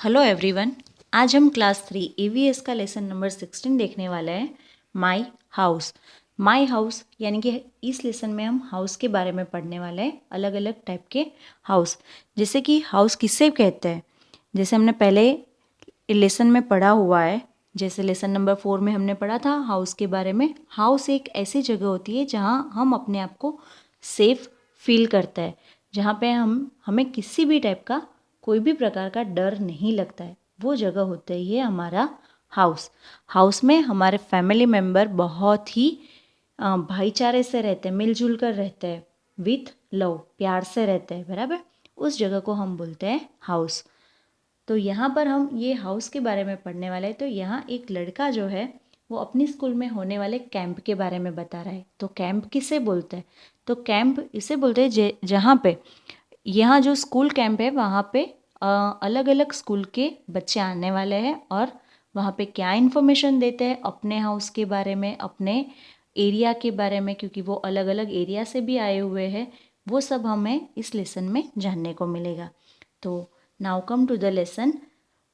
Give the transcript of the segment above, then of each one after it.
Hello everyone. आज हम class 3 EVS का लेसन नंबर 16 देखने वाले हैं, माई हाउस। माई हाउस यानी कि इस लेसन में हम हाउस के बारे में पढ़ने वाले हैं, अलग अलग टाइप के हाउस। जैसे कि हाउस किससे कहते हैं, जैसे हमने पहले लेसन में पढ़ा हुआ है, जैसे लेसन नंबर 4 में हमने पढ़ा था हाउस के बारे में। हाउस एक ऐसी जगह होती है जहाँ हम अपने आप को सेफ फील करते हैं, जहाँ पे हमें किसी भी टाइप का कोई भी प्रकार का डर नहीं लगता है, वो जगह होता है ये हमारा हाउस। हाउस में हमारे फैमिली मेम्बर बहुत ही भाईचारे से रहते हैं, मिलजुल कर रहते हैं, विथ लव, प्यार से रहते हैं, बराबर। उस जगह को हम बोलते हैं हाउस। तो यहाँ पर हम ये हाउस के बारे में पढ़ने वाले हैं। तो यहाँ एक लड़का जो है वो अपनी स्कूल में होने वाले कैंप के बारे में बता रहा है। तो कैंप किसे बोलते हैं? तो कैंप इसे बोलते हैं जहाँ पे यहाँ जो स्कूल कैंप है वहाँ पे अलग अलग स्कूल के बच्चे आने वाले हैं और वहाँ पे क्या इन्फॉर्मेशन देते हैं अपने हाउस के बारे में, अपने एरिया के बारे में, क्योंकि वो अलग अलग एरिया से भी आए हुए हैं। वो सब हमें इस लेसन में जानने को मिलेगा। तो now come to the lesson.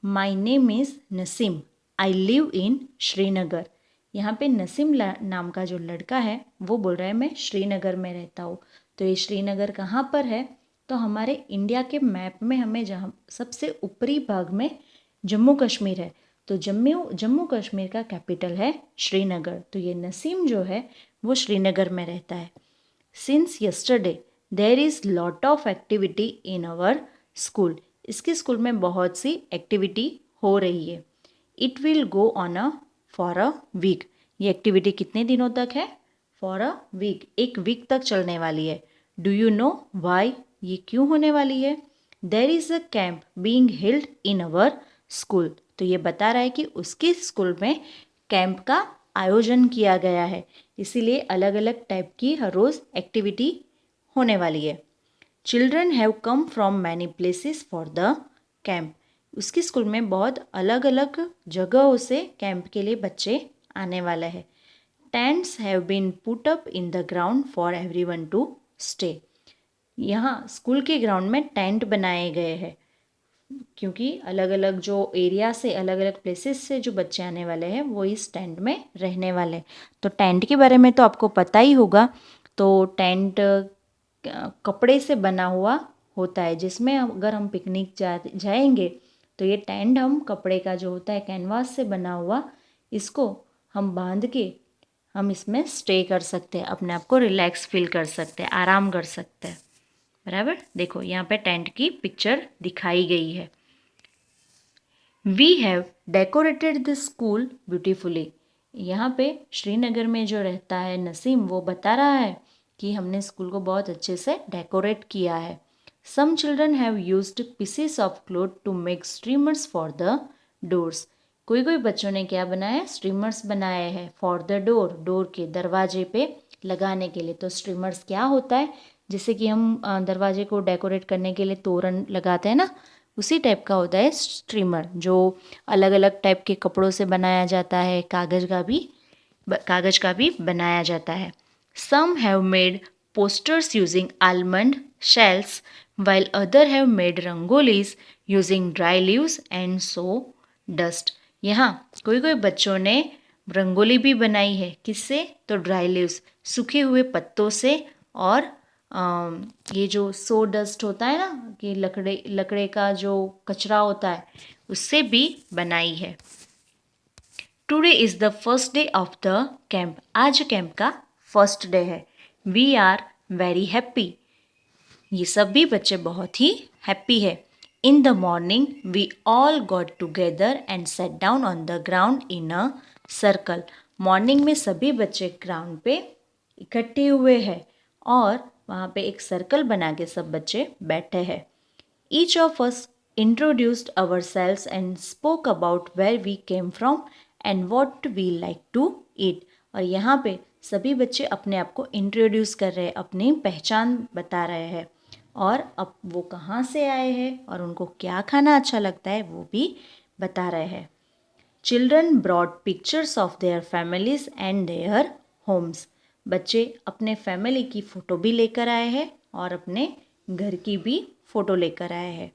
My name is Naseem, I live in Srinagar. यहाँ पे नसीम नाम का जो लड़का है वो बोल रहा है मैं श्रीनगर में रहता हूँ। तो ये श्रीनगर कहाँ पर है? तो हमारे इंडिया के मैप में हमें जहाँ सबसे ऊपरी भाग में जम्मू कश्मीर है। तो जम्मू कश्मीर का कैपिटल है श्रीनगर। तो ये नसीम जो है वो श्रीनगर में रहता है। Since yesterday there is lot of activity in our school. इसके स्कूल में बहुत सी एक्टिविटी हो रही है। It will go on for a week. ये एक्टिविटी कितने दिनों तक है? फॉर अ वीक, एक वीक तक चलने वाली है। Do you know why? ये क्यों होने वाली है? There is a camp being held in our school. तो ये बता रहा है कि उसके स्कूल में कैंप का आयोजन किया गया है, इसीलिए अलग अलग टाइप की हर रोज़ एक्टिविटी होने वाली है। Children have come from many places for the camp. उसके स्कूल में बहुत अलग अलग जगहों से कैंप के लिए बच्चे आने वाले हैं। Tents have been put up in the ground for everyone to stay. यहाँ स्कूल के ग्राउंड में टेंट बनाए गए हैं, क्योंकि अलग अलग जो एरिया से, अलग अलग प्लेसेस से जो बच्चे आने वाले हैं वो इस टेंट में रहने वाले। तो टेंट के बारे में तो आपको पता ही होगा। तो टेंट कपड़े से बना हुआ होता है, जिसमें अगर हम पिकनिक जाएंगे तो ये टेंट हम कपड़े का जो होता है कैनवास से बना हुआ, इसको हम बांध के हम इसमें स्टे कर सकते हैं, अपने आप को रिलैक्स फील कर सकते हैं, आराम कर सकते हैं, बराबर। देखो यहाँ पे टेंट की पिक्चर दिखाई गई है। We have decorated the school beautifully. यहाँ पे श्रीनगर में जो रहता है नसीम, वो बता रहा है कि हमने स्कूल को बहुत अच्छे से डेकोरेट किया है। Some children have used pieces of cloth to make streamers for the doors. कोई कोई बच्चों ने क्या बनाया? स्ट्रीमर्स बनाए हैं फॉर द डोर, डोर के दरवाजे पे लगाने के लिए। तो स्ट्रीमर्स क्या होता है? जैसे कि हम दरवाजे को डेकोरेट करने के लिए तोरण लगाते हैं ना, उसी टाइप का होता है स्ट्रीमर, जो अलग अलग टाइप के कपड़ों से बनाया जाता है, कागज़ का भी बनाया जाता है। Some have made posters using almond shells while other have made rangolis using dry leaves and sawdust. यहाँ कोई कोई बच्चों ने रंगोली भी बनाई है, किससे? तो ड्राई लीव्स, सूखे हुए पत्तों से, और ये जो सो डस्ट होता है ना, कि लकड़े का जो कचरा होता है, उससे भी बनाई है। Today is the first day of the camp. आज कैंप का फर्स्ट डे है। We are very happy. ये सभी बच्चे बहुत ही हैप्पी है। In the morning we all got together and set down on the ground in a circle. Morning में सभी बच्चे ग्राउंड पे इकट्ठे हुए हैं और वहाँ पे एक सर्कल बना के सब बच्चे बैठे हैं। Each of us introduced our selves and spoke about where we came from and what we like to eat. और यहाँ पे सभी बच्चे अपने आप को इंट्रोड्यूस कर रहे हैं, अपनी पहचान बता रहे हैं, और अब वो कहाँ से आए हैं और उनको क्या खाना अच्छा लगता है वो भी बता रहे हैं। Children brought pictures of their families and their homes. बच्चे अपने फैमिली की फ़ोटो भी लेकर आए हैं और अपने घर की भी फ़ोटो लेकर आए हैं।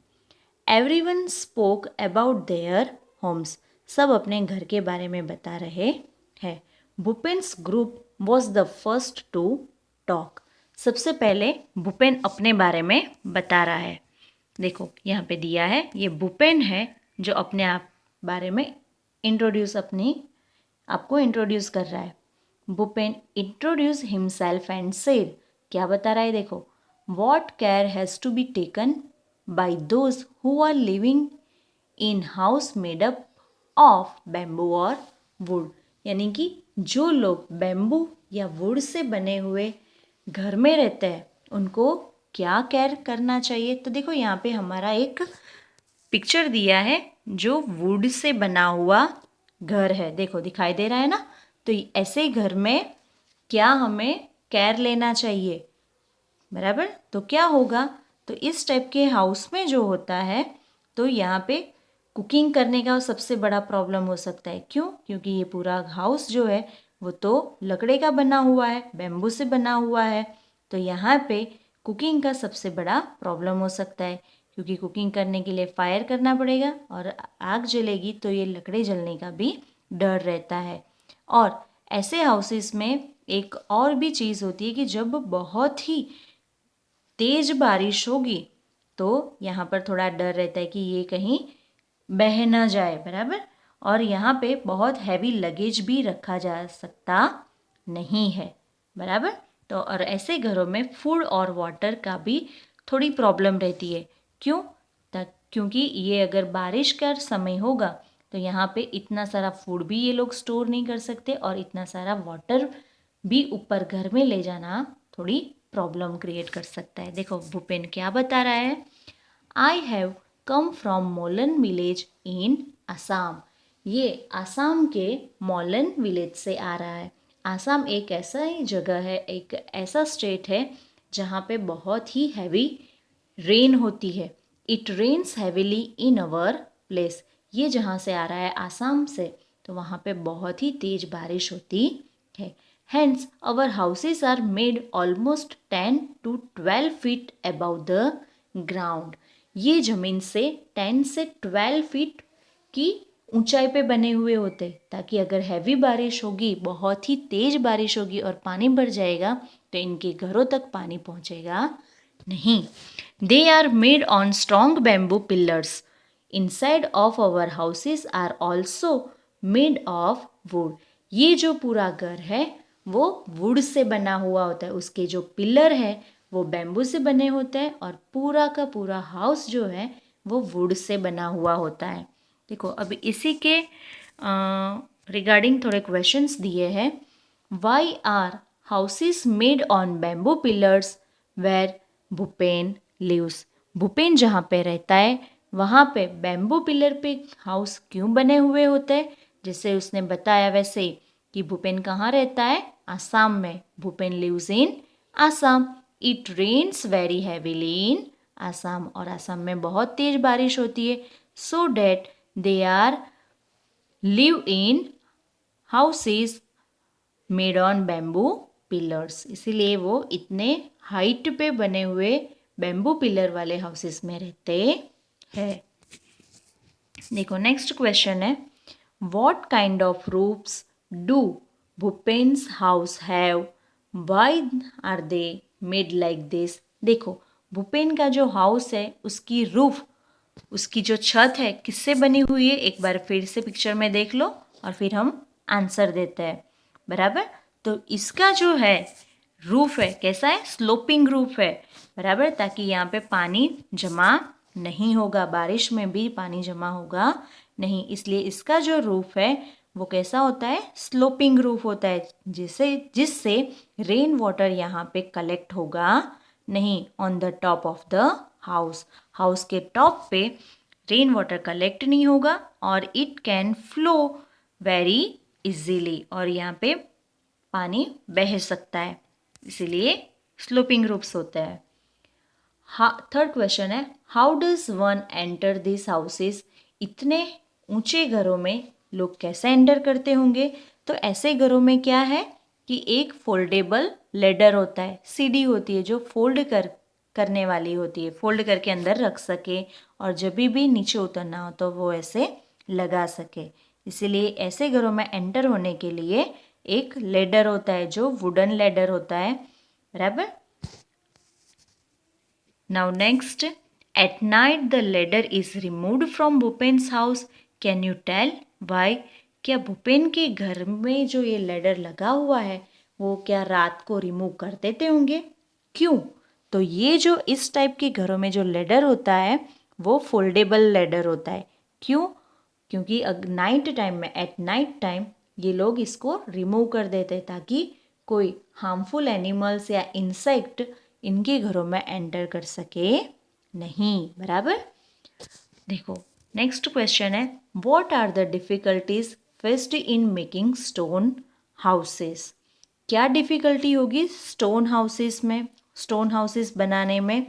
Everyone spoke about their homes, सब अपने घर के बारे में बता रहे हैं। Bhupen's group was the first to talk, सबसे पहले भूपेन अपने बारे में बता रहा है। देखो यहाँ पे दिया है, ये भूपेन है जो अपने आप बारे में आपको इंट्रोड्यूस कर रहा है। Bhupen introduce himself and said, क्या बता रहा है देखो, what care has to be taken by those who are living in house made up of bamboo और वुड, यानी कि जो लोग बैम्बू या वुड से बने हुए घर में रहते हैं उनको क्या केयर करना चाहिए। तो देखो यहाँ पे हमारा एक पिक्चर दिया है जो वुड से बना हुआ घर है, देखो दिखाई दे रहा है ना। तो ऐसे घर में क्या हमें केयर लेना चाहिए, बराबर। तो क्या होगा, तो इस टाइप के हाउस में जो होता है तो यहाँ पे कुकिंग करने का सबसे बड़ा प्रॉब्लम हो सकता है। क्यों? क्योंकि ये पूरा हाउस जो है वो तो लकड़े का बना हुआ है, बैम्बू से बना हुआ है। तो यहाँ पे कुकिंग का सबसे बड़ा प्रॉब्लम हो सकता है, क्योंकि कुकिंग करने के लिए फायर करना पड़ेगा और आग जलेगी तो ये लकड़े जलने का भी डर रहता है। और ऐसे हाउसेस में एक और भी चीज़ होती है कि जब बहुत ही तेज बारिश होगी तो यहाँ पर थोड़ा डर रहता है कि ये कहीं बह ना जाए, बराबर। और यहाँ पे बहुत हैवी लगेज भी रखा जा सकता नहीं है, बराबर। तो और ऐसे घरों में फूड और वाटर का भी थोड़ी प्रॉब्लम रहती है। क्यों? क्योंकि ये अगर बारिश का समय होगा तो यहाँ पे इतना सारा फूड भी ये लोग स्टोर नहीं कर सकते और इतना सारा वाटर भी ऊपर घर में ले जाना थोड़ी प्रॉब्लम क्रिएट कर सकता है। देखो भूपेन क्या बता रहा है, I have come from Molan village in Assam, ये आसाम के मोलन विलेज से आ रहा है। आसाम एक ऐसा ही जगह है, एक ऐसा स्टेट है जहाँ पे बहुत ही हैवी रेन होती है। It rains heavily in our place, ये जहाँ से आ रहा है आसाम से, तो वहाँ पे बहुत ही तेज बारिश होती है। Hence, our houses are made almost 10 to 12 feet above the ground. ये ज़मीन से 10 से 12 फीट की ऊंचाई पे बने हुए होते, ताकि अगर हैवी बारिश होगी, बहुत ही तेज बारिश होगी और पानी भर जाएगा तो इनके घरों तक पानी पहुंचेगा नहीं। They are made on strong bamboo pillars, inside of our houses are also made of wood, ये जो पूरा घर है वो वुड से बना हुआ होता है, उसके जो पिलर है वो बैम्बू से बने होते हैं और पूरा का पूरा हाउस जो है वो वुड से बना हुआ होता है। देखो अभी इसी के रिगार्डिंग थोड़े क्वेश्चंस दिए हैं। Why are houses made on bamboo pillars where Bhupen lives, Bhupen जहाँ पे रहता है वहाँ पे बैम्बू पिलर पे हाउस क्यों बने हुए होते हैं। जैसे उसने बताया वैसे कि भूपेन कहाँ रहता है, आसाम में। Bhupen lives in Assam. It rains very heavily in Assam, और आसाम में बहुत तेज बारिश होती है। So that they are live in houses made on bamboo pillars, इसीलिए वो इतने हाइट पे बने हुए बैम्बू पिलर वाले हाउसेस में रहते हैं। देखो नेक्स्ट क्वेश्चन है, what kind of roofs do Bhupen's house have, why are they made like this. देखो भूपेन का जो हाउस है उसकी रूफ, उसकी जो छत है किससे बनी हुई है, एक बार फिर से पिक्चर में देख लो और फिर हम आंसर देते हैं, बराबर। तो इसका जो है रूफ है कैसा है, स्लोपिंग रूफ है, बराबर, ताकि यहाँ पे पानी जमा नहीं होगा, बारिश में भी पानी जमा होगा नहीं, इसलिए इसका जो रूफ है वो कैसा होता है, स्लोपिंग रूफ होता है, जिससे रेन वाटर यहाँ पे कलेक्ट होगा नहीं on the top of the house, house के टॉप पे रेन वाटर कलेक्ट नहीं होगा और it can flow very easily, और यहाँ पे पानी बह सकता है, इसीलिए स्लोपिंग रूफ्स होता है। थर्ड क्वेश्चन है, how does one enter this houses, इतने ऊंचे घरों में लोग कैसे एंटर करते होंगे। तो ऐसे घरों में क्या है कि एक फोल्डेबल लेडर होता है, सीढ़ी होती है जो फोल्ड कर करने वाली होती है, फोल्ड करके अंदर रख सके और जब भी नीचे उतरना हो तो वो ऐसे लगा सके। इसीलिए ऐसे घरों में एंटर होने के लिए एक लेडर होता है जो वुडन लेडर होता है, बराबर। Now next, at night the ladder is removed from Bhupen's house, can you tell why? क्या भूपेन के घर में जो ये लेडर लगा हुआ है वो क्या रात को रिमूव कर देते होंगे? क्यों? तो ये जो इस टाइप के घरों में जो लेडर होता है वो फोल्डेबल लेडर होता है। क्यों? क्योंकि नाइट टाइम में, एट नाइट टाइम ये लोग इसको रिमूव कर देते ताकि कोई हार्मफुल एनिमल्स या इंसेक्ट इनके घरों में एंटर कर सके नहीं, बराबर। देखो नेक्स्ट क्वेश्चन है, what are the difficulties faced in making stone houses? क्या डिफ़िकल्टी होगी स्टोन हाउसेस में, स्टोन हाउसेस बनाने में?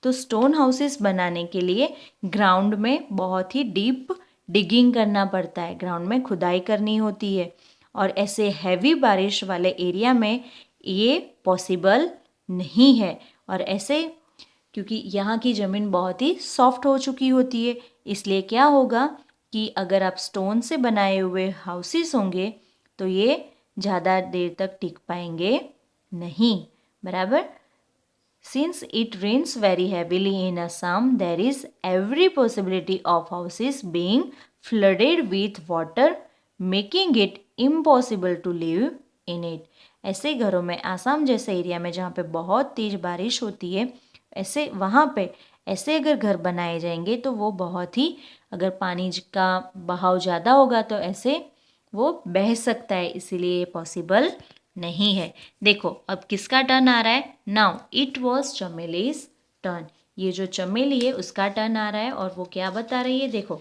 तो स्टोन हाउसेस बनाने के लिए ग्राउंड में बहुत ही डीप डिगिंग करना पड़ता है, ग्राउंड में खुदाई करनी होती है और ऐसे हैवी बारिश वाले एरिया में ये पॉसिबल नहीं है। और ऐसे क्योंकि यहाँ की ज़मीन बहुत ही सॉफ्ट हो चुकी होती है, इसलिए क्या होगा कि अगर आप स्टोन से बनाए हुए हाउसेस होंगे तो ये ज़्यादा देर तक टिक पाएंगे नहीं, बराबर। Since it rains very heavily in Assam, there is every possibility of houses being flooded with water, making it impossible to live in it. ऐसे घरों में, आसाम जैसे एरिया में जहाँ पे बहुत तेज़ बारिश होती है, ऐसे वहाँ पे ऐसे अगर घर बनाए जाएंगे तो वो बहुत ही, अगर पानी का बहाव ज़्यादा होगा तो ऐसे वो बह सकता है, इसीलिए ये पॉसिबल नहीं है। देखो अब किसका टर्न आ रहा है? Now it was Chameli's turn. ये जो चमेली है उसका टर्न आ रहा है और वो क्या बता रही है? देखो,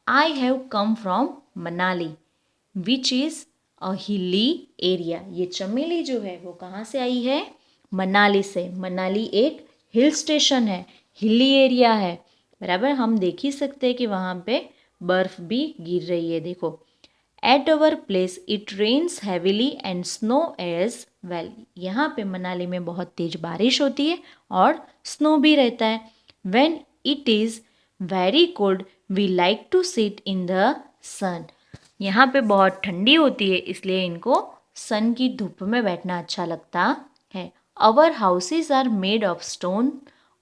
आई have come from Manali which is a hilly area. ये चमेली जो है वो कहाँ से आई है? मनाली से। मनाली एक हिल स्टेशन है, हिली एरिया है, बराबर। हम देख ही सकते हैं कि वहाँ पे बर्फ़ भी गिर रही है। देखो, at our place it rains heavily and snow as well. यहाँ पे मनाली में बहुत तेज बारिश होती है और स्नो भी रहता है। When it is very cold we like to sit in the sun. यहाँ पे बहुत ठंडी होती है इसलिए इनको सन की धूप में बैठना अच्छा लगता है। Our houses are made of stone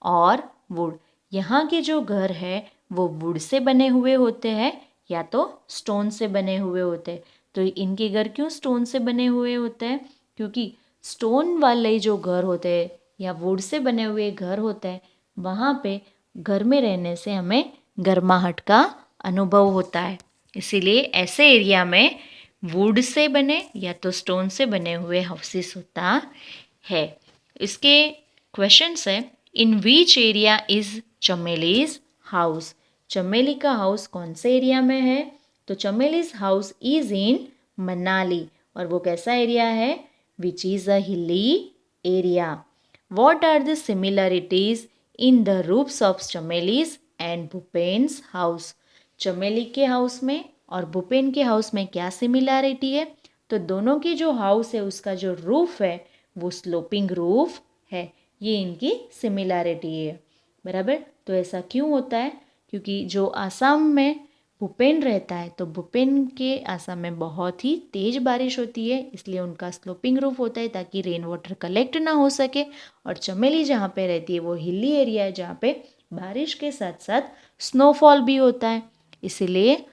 और वुड। यहाँ के जो घर है वो वुड से बने हुए होते हैं या तो स्टोन से बने हुए होते हैं। तो इनके घर क्यों स्टोन से बने हुए होते हैं? क्योंकि स्टोन वाले जो घर होते हैं या वुड से बने हुए घर होते हैं वहाँ पे घर में रहने से हमें गर्माहट का अनुभव होता है, इसीलिए ऐसे एरिया में वुड से बने या तो स्टोन से बने हुए हाउसेस होता है। इसके क्वेश्चंस है, in which area is Chameli's house? Chameli का हाउस कौन से एरिया में है? तो Chameli's house is in Manali. और वो कैसा एरिया है? Which is a hilly area. What are the similarities in the roofs of Chameli's and Bhupen's house? Chameli के हाउस में और भूपेन के हाउस में क्या सिमिलरिटी है? तो दोनों की जो हाउस है उसका जो रूफ है वो स्लोपिंग रूफ है, ये इनकी सिमिलरिटी है, बराबर। तो ऐसा क्यों होता है? क्योंकि जो आसाम में भूपेन रहता है तो भूपेन के आसाम में बहुत ही तेज़ बारिश होती है, इसलिए उनका स्लोपिंग रूफ होता है ताकि रेन वाटर कलेक्ट ना हो सके। और चमेली जहाँ पे रहती है वो हिली एरिया है जहाँ पे बारिश के साथ साथ स्नोफॉल भी होता है, इसीलिए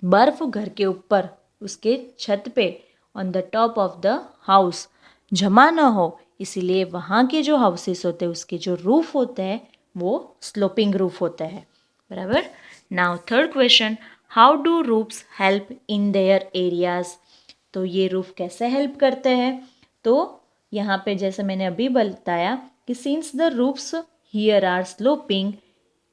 बर्फ़ घर के ऊपर उसके छत पे on the top of the house जमा ना हो, इसीलिए वहाँ के जो हाउसेस होते हैं उसके जो रूफ होते हैं वो स्लोपिंग रूफ होता है, बराबर। Now third question, how do roofs help in their areas? तो ये रूफ कैसे हेल्प करते हैं? तो यहाँ पे जैसे मैंने अभी बताया कि since the roofs here are sloping,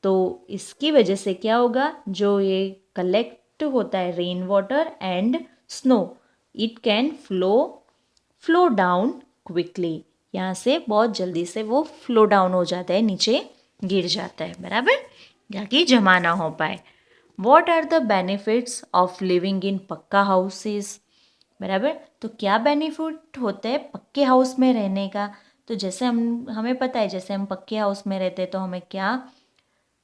तो इसकी वजह से क्या होगा, जो ये कलेक्ट होता है rain water and snow, it can flow down quickly. यहाँ से बहुत जल्दी से वो फ्लो डाउन हो जाता है, नीचे गिर जाता है, बराबर, ताकि जमा ना हो पाए। What are the benefits of living in pucca houses? बराबर, तो क्या बेनिफिट होते हैं पक्के हाउस में रहने का? तो जैसे हमें पता है, जैसे हम पक्के हाउस में रहते हैं तो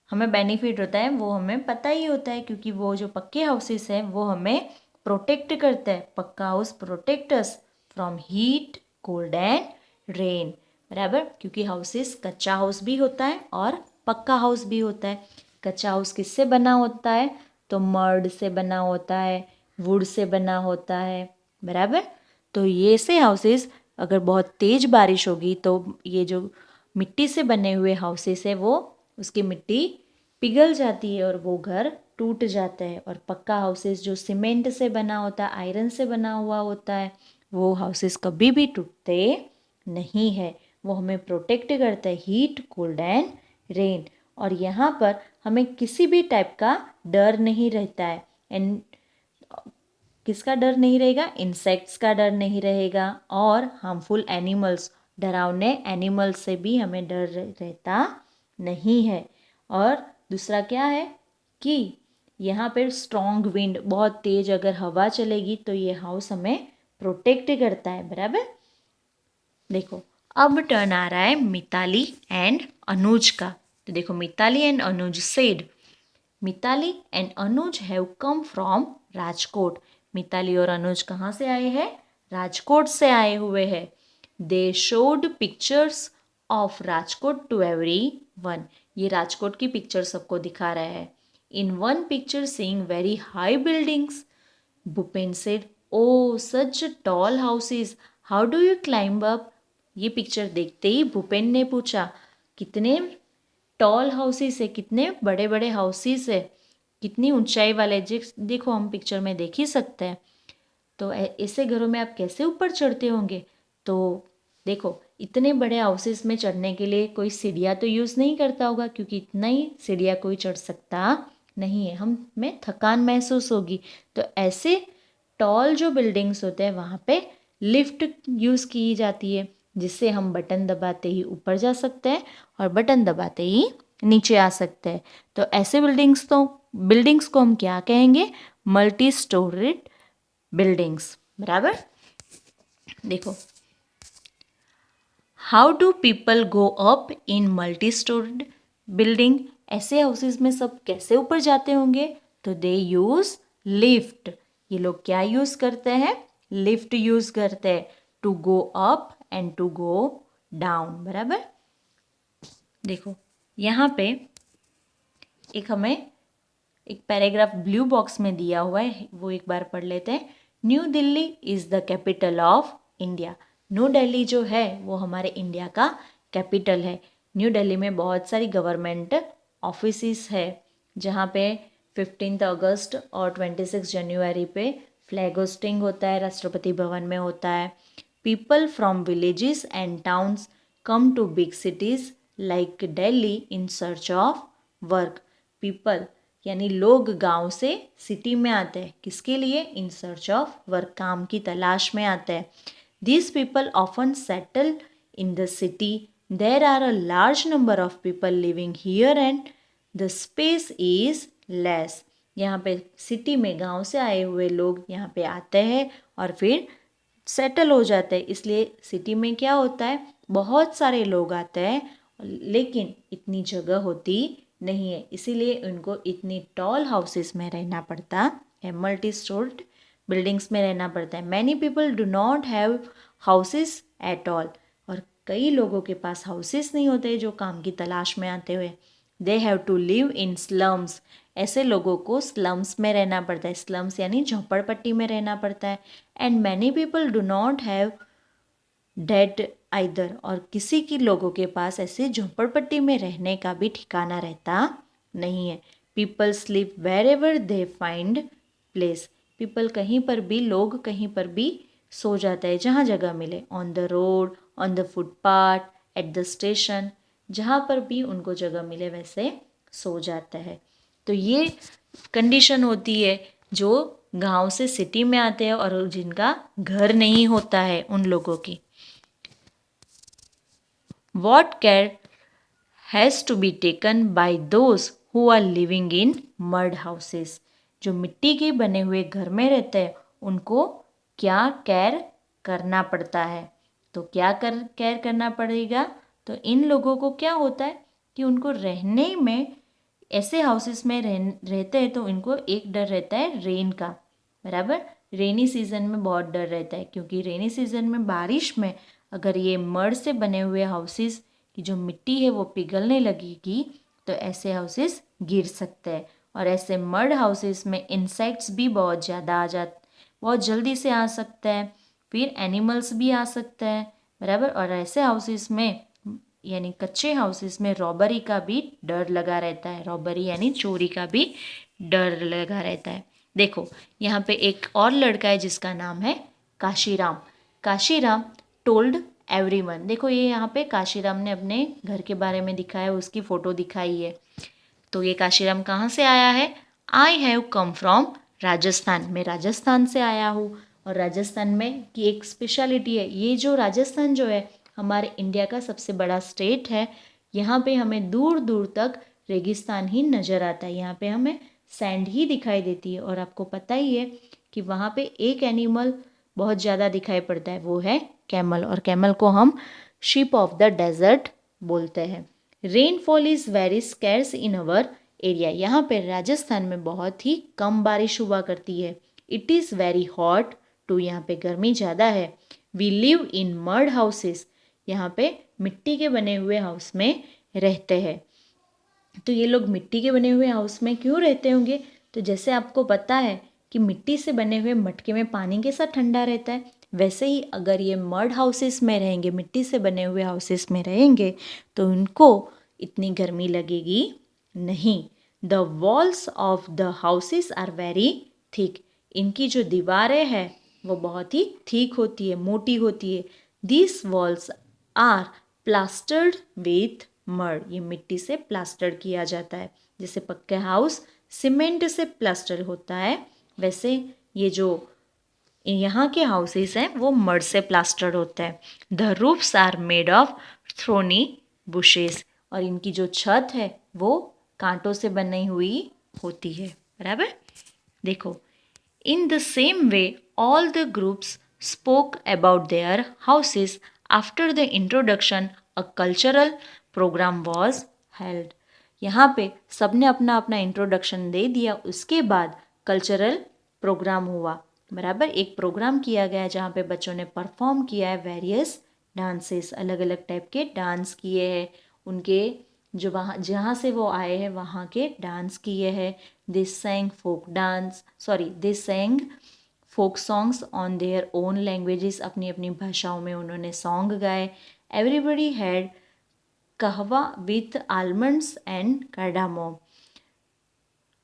हमें बेनिफिट होता है वो हमें पता ही होता है, क्योंकि वो जो पक्के हाउसेस हैं वो हमें प्रोटेक्ट करता है। पक्का house protect us from heat, cold and rain, बराबर। क्योंकि हाउसेस कच्चा हाउस भी होता है और पक्का हाउस भी होता है। कच्चा हाउस किससे बना होता है? तो मड से बना होता है, वुड से बना होता है, बराबर। तो ये से हाउसेस अगर बहुत तेज बारिश होगी तो ये जो मिट्टी से बने हुए हाउसेस है वो उसकी मिट्टी पिघल जाती है और वो घर टूट जाता है। और पक्का हाउसेस जो सीमेंट से बना होता है, आयरन से बना हुआ होता है, वो हाउसेस कभी भी टूटते नहीं है। वो हमें प्रोटेक्ट करता है हीट, कोल्ड एंड रेन। और यहाँ पर हमें किसी भी टाइप का डर नहीं रहता है। एंड किसका डर नहीं रहेगा? इंसेक्ट्स का डर नहीं रहेगा और हार्मफुल एनिमल्स, डरावने एनिमल्स से भी हमें डर रहता नहीं है। और दूसरा क्या है कि यहाँ पर स्ट्रॉन्ग विंड, बहुत तेज अगर हवा चलेगी तो ये हाउस हमें प्रोटेक्ट करता है, बराबर। देखो अब टर्न आ रहा है मिताली एंड अनुज का। तो देखो Mitali and Anuj said, Mitali and Anuj have come from Rajkot. Mitali और अनुज कहाँ से आए हैं? राजकोट से आए हुए हैं। They showed pictures of Rajkot to everyone. ये राजकोट की पिक्चर सबको दिखा रहा है। In one picture seeing very high buildings, Bhupen said, oh such tall houses, how do you climb up. ये पिक्चर देखते ही भूपेन ने पूछा, कितने टॉल हाउसेस है, कितने बड़े बड़े हाउसेस है, कितनी ऊंचाई वाले। देखो हम पिक्चर में देख ही सकते हैं। तो ऐसे घरों में आप कैसे ऊपर चढ़ते होंगे? तो देखो इतने बड़े हाउसेस में चढ़ने के लिए कोई सीढ़ियाँ तो यूज़ नहीं करता होगा, क्योंकि इतना ही सीढ़ियाँ कोई चढ़ सकता नहीं है, हमें थकान महसूस होगी। तो ऐसे टॉल जो बिल्डिंग्स होते हैं वहाँ पे लिफ्ट यूज़ की जाती है, जिससे हम बटन दबाते ही ऊपर जा सकते हैं और बटन दबाते ही नीचे आ सकते हैं। तो ऐसे बिल्डिंग्स को हम क्या कहेंगे? मल्टी स्टोरीड बिल्डिंग्स, बराबर। देखो how do people go up in multi storeyed building. ऐसे हाउसेस में सब कैसे ऊपर जाते होंगे? तो दे यूज लिफ्ट। ये लोग क्या यूज करते हैं? लिफ्ट यूज करते हैं to go up and to go down, बराबर। देखो यहाँ पे हमें एक पैराग्राफ ब्लू बॉक्स में दिया हुआ है, वो एक बार पढ़ लेते हैं। New Delhi is the capital of India. New Delhi जो है वो हमारे इंडिया का कैपिटल है। न्यू दिल्ली में बहुत सारी गवर्नमेंट ऑफिसेस है, जहाँ पे 15 अगस्त और 26 जनवरी पे फ्लैग होस्टिंग होता है, राष्ट्रपति भवन में होता है। People from villages and towns come to big cities like Delhi in search of work. People यानी लोग गांव से सिटी में आते हैं, किसके लिए? इन सर्च ऑफ वर्क, काम की तलाश में आते हैं। These people often settle in the city, there are a large number of people living here and the space is less. यहाँ पे सिटी में गांव से आए हुए लोग यहाँ पे आते हैं और फिर सेटल हो जाते हैं, इसलिए सिटी में क्या होता है? बहुत सारे लोग आते हैं लेकिन इतनी जगह होती नहीं है, इसीलिए उनको इतनी टॉल हाउसेस में रहना पड़ता है, मल्टी स्टोर्ड बिल्डिंग्स में रहना पड़ता है। Many people do not have houses at all. और कई लोगों के पास हाउसेस नहीं होते जो काम की तलाश में आते हुए। They have to live in slums. ऐसे लोगों को स्लम्स में रहना पड़ता है। स्लम्स यानी झोपड़पट्टी में रहना पड़ता है। And many people do not have that either. और किसी की लोगों के पास ऐसे झोपड़पट्टी में रहने का भी ठिकाना रहता नहीं है। People sleep wherever they find place. पीपल कहीं पर भी, लोग कहीं पर भी सो जाता है जहाँ जगह मिले। On the road, on the footpath, at the station, जहाँ पर भी उनको जगह मिले वैसे सो जाता है। तो ये कंडीशन होती है जो गांव से सिटी में आते हैं और जिनका घर नहीं होता है उन लोगों की। What care has to be taken by those who are living in mud houses? जो मिट्टी के बने हुए घर में रहते हैं उनको क्या केयर करना पड़ता है? तो क्या केयर करना पड़ेगा? तो इन लोगों को क्या होता है कि उनको रहने में, ऐसे हाउसेस में रहते हैं तो इनको एक डर रहता है रेन का, बराबर। रेनी सीजन में बहुत डर रहता है, क्योंकि रेनी सीजन में बारिश में अगर ये मड से बने हुए हाउसेस की जो मिट्टी है वो पिघलने लगेगी तो ऐसे हाउसेस गिर सकते हैं। और ऐसे मड हाउसेस में इंसेक्ट्स भी बहुत ज़्यादा बहुत जल्दी से आ सकते हैं, फिर एनिमल्स भी आ सकते हैं, बराबर। और ऐसे हाउसेस में यानी कच्चे हाउसेस में रॉबरी का भी डर लगा रहता है, रॉबरी यानी चोरी का भी डर लगा रहता है। देखो यहाँ पे एक और लड़का है जिसका नाम है काशीराम। Kashiram told everyone. देखो ये यहाँ पे काशीराम ने अपने घर के बारे में दिखाया, उसकी फ़ोटो दिखाई है। तो ये काशीराम कहाँ से आया है? I have come from Rajasthan. मैं राजस्थान से आया हूँ। और राजस्थान में की एक स्पेशलिटी है, ये जो राजस्थान जो है हमारे इंडिया का सबसे बड़ा स्टेट है। यहाँ पे हमें दूर दूर तक रेगिस्तान ही नज़र आता है, यहाँ पे हमें सैंड ही दिखाई देती है। और आपको पता ही है कि वहाँ पे एक एनिमल बहुत ज़्यादा दिखाई पड़ता है, वो है कैमल। और कैमल को हम शीप ऑफ द डेजर्ट बोलते हैं। Rainfall is very scarce in our area. यहाँ पे राजस्थान में बहुत ही कम बारिश हुआ करती है। It is very hot too, यहाँ पे गर्मी ज़्यादा है। We live in mud houses. यहाँ पे मिट्टी के बने हुए हाउस में रहते हैं। तो ये लोग मिट्टी के बने हुए हाउस में क्यों रहते होंगे? तो जैसे आपको पता है कि मिट्टी से बने हुए मटके में पानी के साथ ठंडा रहता है, वैसे ही अगर ये मड हाउसेस में रहेंगे, मिट्टी से बने हुए हाउसेस में रहेंगे, तो उनको इतनी गर्मी लगेगी नहीं। The walls of the houses are very thick. इनकी जो दीवारें हैं वो बहुत ही थिक होती है, मोटी होती है। This walls are plastered with mud. ये मिट्टी से प्लास्टर किया जाता है। जैसे पक्के हाउस सीमेंट से प्लास्टर होता है, वैसे ये जो यहाँ के हाउसेस हैं वो मड से प्लास्टर्ड होता है। The roofs are made of thorny bushes. और इनकी जो छत है वो कांटों से बनी हुई होती है, बराबर। देखो, in the same way all the groups spoke about their houses after the introduction a cultural programme was held. यहाँ पे सबने अपना अपना इंट्रोडक्शन दे दिया, उसके बाद कल्चरल प्रोग्राम हुआ, बराबर। एक प्रोग्राम किया गया जहाँ पे बच्चों ने परफॉर्म किया है वेरियस डांसेस, अलग अलग टाइप के डांस किए हैं, उनके जो वहाँ जहाँ से वो आए हैं वहाँ के डांस किए हैं। This sang folk songs on their own languages. अपनी अपनी भाषाओं में उन्होंने सॉन्ग गाए। Everybody had kahwa with almonds and cardamom.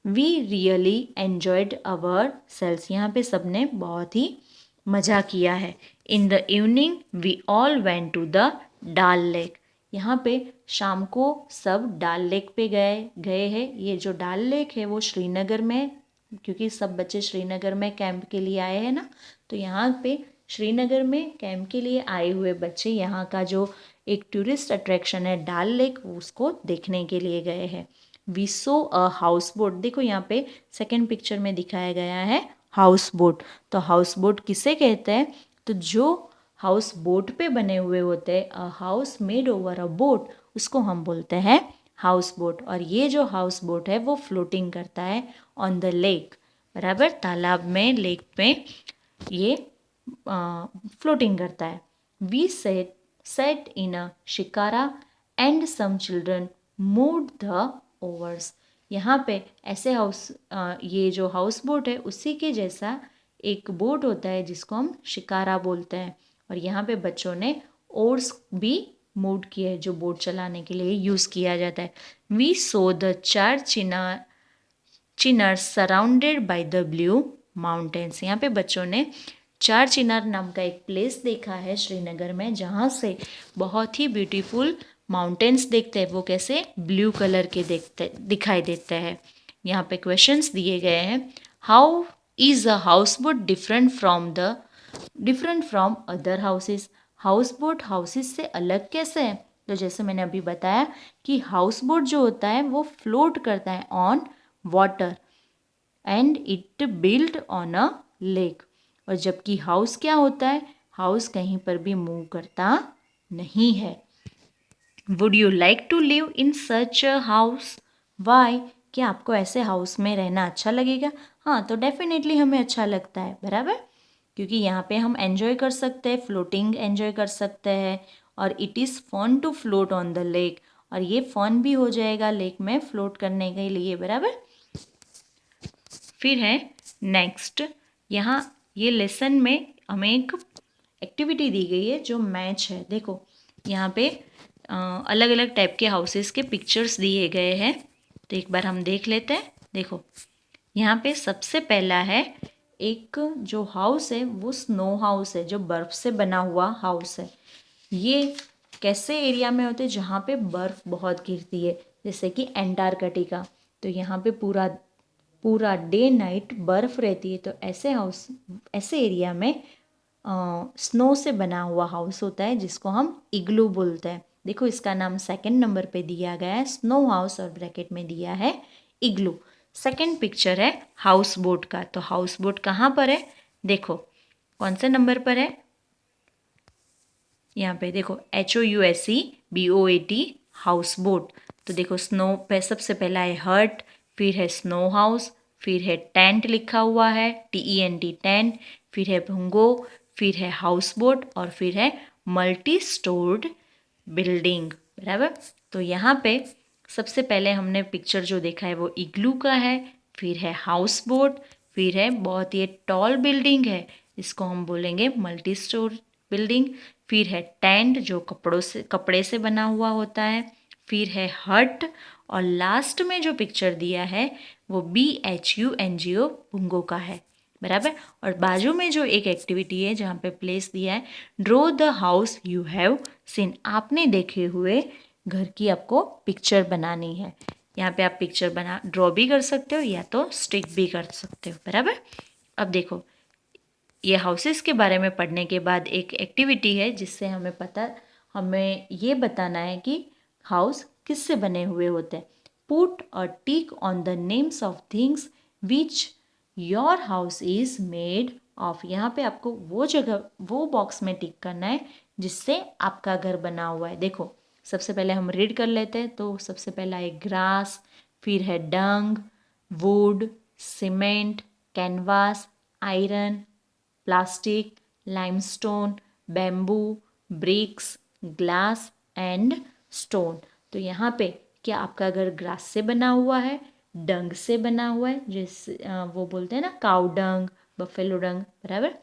We really enjoyed ourselves. यहाँ पे सबने बहुत ही मज़ा किया है। In the evening we all went to the Dal lake. यहाँ पे शाम को सब डाल लेक पे गए हैं। ये जो डाल लेक है वो श्रीनगर में, क्योंकि सब बच्चे श्रीनगर में कैंप के लिए आए हैं ना, तो यहाँ पे श्रीनगर में कैंप के लिए आए हुए बच्चे यहाँ का जो एक टूरिस्ट अट्रैक्शन है डाल लेक, उसको देखने के लिए गए हैं। We saw a houseboat. देखो यहाँ पे सेकेंड पिक्चर में दिखाया गया है हाउस बोट। तो हाउस बोट किसे कहते हैं? तो जो हाउस बोट पे बने हुए होते हैं, a house made over a boat, उसको हम बोलते हैं हाउस बोट। और ये जो हाउस बोट है वो फ्लोटिंग करता है ऑन द लेक, बराबर। तालाब में, लेक पे ये फ्लोटिंग करता है। We set in a shikara and some children moved the oars. यहाँ पे ऐसे ये जो हाउस बोट है उसी के जैसा एक बोट होता है जिसको हम शिकारा बोलते हैं। और यहाँ पे बच्चों ने ओर्स भी मूव किए जो बोट चलाने के लिए यूज़ किया जाता है। We saw the 4 chinars surrounded by the blue mountains. यहाँ पे बच्चों ने 4 चिनार नाम का एक प्लेस देखा है श्रीनगर में, जहाँ से बहुत ही ब्यूटीफुल माउंटेन्स देखते हैं। वो कैसे? ब्लू कलर के दिखाई देते हैं। यहाँ पे क्वेश्चंस दिए गए हैं। How is a house boat different from other houses. House boat houses से अलग कैसे है? तो जैसे मैंने अभी बताया कि हाउस बोट जो होता है वो फ्लोट करता है on water and it built on a lake. और जबकि हाउस क्या होता है? हाउस कहीं पर भी मूव करता नहीं है। Would you like to live in such a house? Why? क्या आपको ऐसे हाउस में रहना अच्छा लगेगा? हाँ, तो डेफिनेटली हमें अच्छा लगता है, बराबर, क्योंकि यहाँ पे हम एन्जॉय कर सकते हैं, फ्लोटिंग एन्जॉय कर सकते हैं, और it is fun to float on the lake, और ये फन भी हो जाएगा लेक में फ्लोट करने के लिए, बराबर। फिर है नेक्स्ट, यहाँ ये लेसन में हमें एक एक्टिविटी दी गई है जो मैच है। देखो यहाँ पे अलग अलग टाइप के हाउसेस के पिक्चर्स दिए गए हैं, तो एक बार हम देख लेते हैं। देखो यहाँ पे सबसे पहला है, एक जो हाउस है वो स्नो हाउस है, जो बर्फ़ से बना हुआ हाउस है। ये कैसे एरिया में होते हैं जहाँ पे बर्फ़ बहुत गिरती है, जैसे कि एंटार्कटिका, तो यहाँ पे पूरा पूरा डे नाइट बर्फ़ रहती है, तो ऐसे एरिया में स्नो से बना हुआ हाउस होता है जिसको हम इग्लू बोलते हैं। देखो इसका नाम सेकंड नंबर पे दिया गया है स्नो हाउस, और ब्रैकेट में दिया है इग्लू। सेकंड पिक्चर है हाउस बोट का, तो हाउस बोट कहाँ पर है? देखो कौन से नंबर पर है? यहाँ पे देखो HOUSEBOAT हाउस बोट। तो देखो स्नो पे सबसे पहला है हट, फिर है स्नो हाउस, फिर है टेंट लिखा हुआ है TENT टेंट, फिर है भुंगो, फिर है हाउस बोट, और फिर है मल्टी स्टोर्ड बिल्डिंग, बराबर। तो यहाँ पे सबसे पहले हमने पिक्चर जो देखा है वो इग्लू का है, फिर है हाउस बोट, फिर है बहुत ही टॉल बिल्डिंग है, इसको हम बोलेंगे मल्टी स्टोर बिल्डिंग, फिर है टेंट जो कपड़े से बना हुआ होता है, फिर है हट, और लास्ट में जो पिक्चर दिया है वो BHUNGO भुंगो का है, बराबर। और बाजू में जो एक एक्टिविटी है जहाँ पे प्लेस दिया है, draw the house you have seen, आपने देखे हुए घर की आपको पिक्चर बनानी है। यहाँ पे आप पिक्चर ड्रॉ भी कर सकते हो या तो स्टिक भी कर सकते हो, बराबर। अब देखो ये हाउसेस के बारे में पढ़ने के बाद एक एक्टिविटी है जिससे हमें ये बताना है कि हाउस किससे बने हुए होते हैं। Put a tick on the names of things which your house is made of. यहाँ पे आपको वो बॉक्स में टिक करना है जिससे आपका घर बना हुआ है। देखो सबसे पहले हम रीड कर लेते हैं, तो सबसे पहला है ग्रास, फिर है dung, wood, cement, canvas, iron, plastic, limestone, bamboo, bricks, glass and stone. तो यहाँ पे क्या आपका घर ग्रास से बना हुआ है, डंग से बना हुआ है, जैसे वो बोलते हैं ना काउ डंग, बफेलो डंग, बराबर।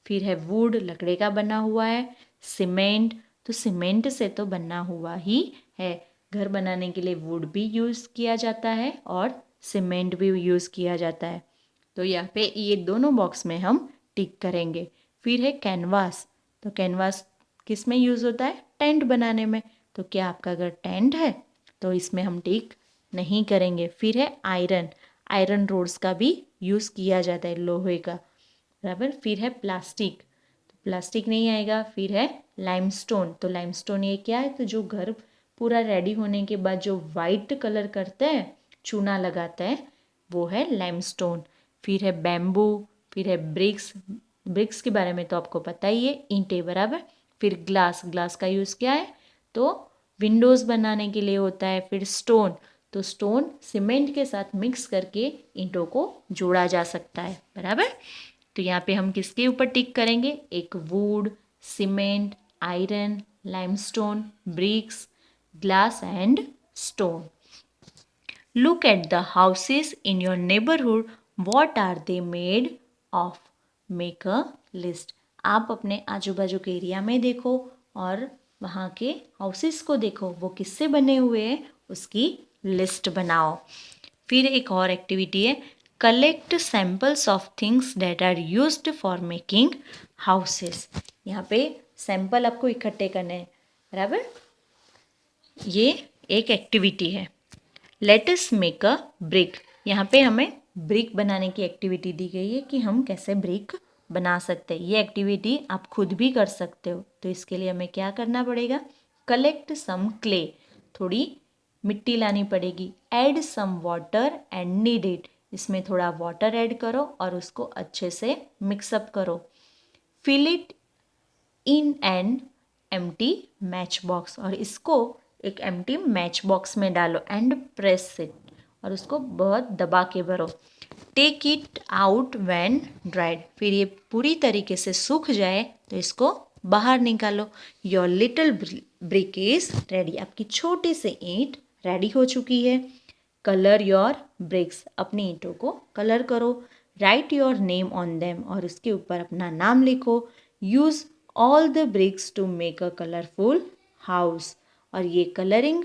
फिर है वुड, लकड़े का बना हुआ है, सीमेंट, तो सीमेंट से तो बना हुआ ही है। घर बनाने के लिए वुड भी यूज़ किया जाता है और सीमेंट भी यूज़ किया जाता है। तो यहाँ पे ये दोनों बॉक्स में हम टिक करेंगे। फिर है कैनवास, तो कैनवास किस में यूज़ होता है? टेंट बनाने में। तो क्या आपका घर टेंट है? तो इसमें हम टिक नहीं करेंगे। फिर है आयरन, आयरन रोड्स का भी यूज़ किया जाता है, लोहे का, बराबर। फिर है प्लास्टिक, तो प्लास्टिक नहीं आएगा। फिर है लाइमस्टोन, तो लाइमस्टोन ये क्या है? तो जो घर पूरा रेडी होने के बाद जो वाइट कलर करते हैं, चूना लगाते हैं, वो है लाइमस्टोन। फिर है बैम्बू, फिर है ब्रिक्स, ब्रिक्स के बारे में तो आपको पता ही है, ईंटें, बराबर। फिर ग्लास, ग्लास का यूज़ क्या है? तो विंडोज़ बनाने के लिए होता है। फिर स्टोन, तो स्टोन सीमेंट के साथ मिक्स करके ईंटों को जोड़ा जा सकता है, बराबर। तो यहाँ पे हम किसके ऊपर टिक करेंगे? एक wood, cement, iron, limestone, bricks, glass and stone. Look at the houses in your neighborhood. What are they made of? Make a list. आप अपने आजू बाजू के एरिया में देखो और वहाँ के हाउसेस को देखो, वो किससे बने हुए हैं, उसकी लिस्ट बनाओ। फिर एक और एक्टिविटी है, collect samples of things that are used for making houses. यहाँ पे सैंपल आपको इकट्ठे करने हैं, बराबर। ये एक एक्टिविटी है। Let us make a brick, यहाँ पे हमें ब्रिक बनाने की एक्टिविटी दी गई है कि हम कैसे ब्रिक बना सकते हैं। ये एक्टिविटी आप खुद भी कर सकते हो। तो इसके लिए हमें क्या करना पड़ेगा? कलेक्ट सम क्ले, थोड़ी मिट्टी लानी पड़ेगी। Add some water and knead it, इसमें थोड़ा वाटर ऐड करो और उसको अच्छे से मिक्सअप करो। Fill it in an empty matchbox, और इसको एक एम्प्टी मैच बॉक्स में डालो एंड प्रेस इट, और उसको बहुत दबा के भरो। Take it out when dried, फिर ये पूरी तरीके से सूख जाए तो इसको बाहर निकालो। Your little brick is ready, आपकी छोटी सी ईंट रेडी हो चुकी है। कलर योर ब्रिक्स, अपनी ईंटों को कलर करो। Write your name on them, और उसके ऊपर अपना नाम लिखो। Use all the bricks to make a colourful house, और ये कलरिंग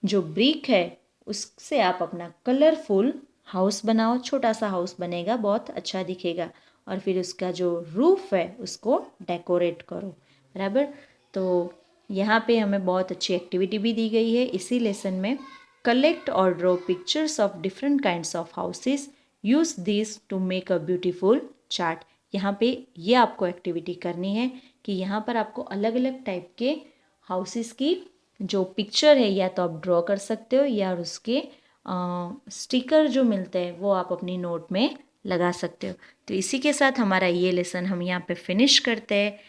जो ब्रिक है उससे आप अपना कलरफुल हाउस बनाओ। छोटा सा हाउस बनेगा, बहुत अच्छा दिखेगा। और फिर उसका जो रूफ है उसको डेकोरेट करो, बराबर। तो यहाँ पे हमें बहुत अच्छी एक्टिविटी भी दी गई है इसी लेसन में। कलेक्ट और draw pictures of different kinds of houses, use this to make a beautiful chart. यहाँ पे ये आपको एक्टिविटी करनी है कि यहाँ पर आपको अलग अलग टाइप के हाउसेस की जो पिक्चर है या तो आप ड्रॉ कर सकते हो, या उसके स्टिकर जो मिलते हैं वो आप अपनी नोट में लगा सकते हो। तो इसी के साथ हमारा ये लेसन हम यहाँ पे फिनिश करते हैं।